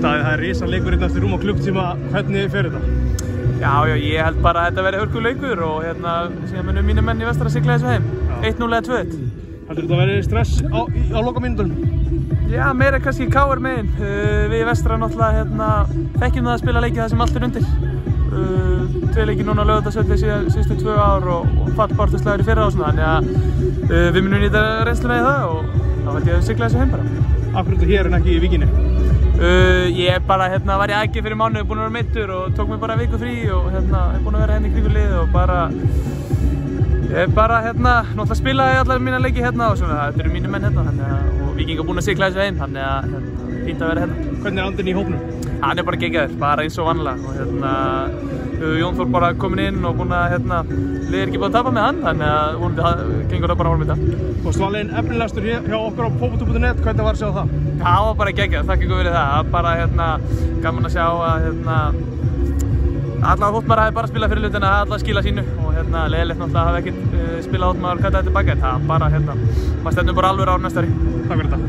Það risa leikur hérna eftir rúma klukktíma. Hvernig fer þetta? Já, ég held bara að þetta verði hörkuleikur og síðan munum mínir menn í vestra að sigla þessu heim. 1-0 eða 2-1. Heldur þetta að verði stress á lokamínútunum? Já, meira kannski KR megin. Við í vestra náttúrulega þekkjum það að spila leiki það sem allt undir. 2 leiki núna á Laugardalsvelli síðustu 2 ár og fallbaráttuslagur í fyrra og svona, þannig að við munum nýta reynslu með það og þá held ég að sigla þessu heim bara. Af hverju þetta hér en ekki í Víkinni? Ég bara var í AG fyrir mánuði, búinn að vera meiddur og tók mig bara viku frí og búinn að vera hérna í kringu liðið og bara náttúrulega spilaði allar mína leiki hérna og svona, þetta eru mínir menn hérna og Víkingar búinn að sigla þessu heim, þannig að fínt að vera hérna. Hvernig andinn í hópnum? Hann bara geggjaður, bara eins og vanlega og Jón Þór bara kominn inn og búinn að liðið ekki búið að tapa með hann, þannig að vonandi gengur það bara honum í dag. Þú varst valinn efnilegastur hjá okkur á fótbolti.net, hvernig var að sjá það? Það var bara geggjað, þakka ykkur fyrir það. Það var bara gaman að sjá að allavega þótt maður hafi bara spilað fyrir hlutina, allavega skila sínu og leiðilegt náttúrulega hafi ekkert spilað þótt maður kallað tilbaka. Það var bara, maður stefnum bara alveg á næsta ári. Takk fyrir þetta.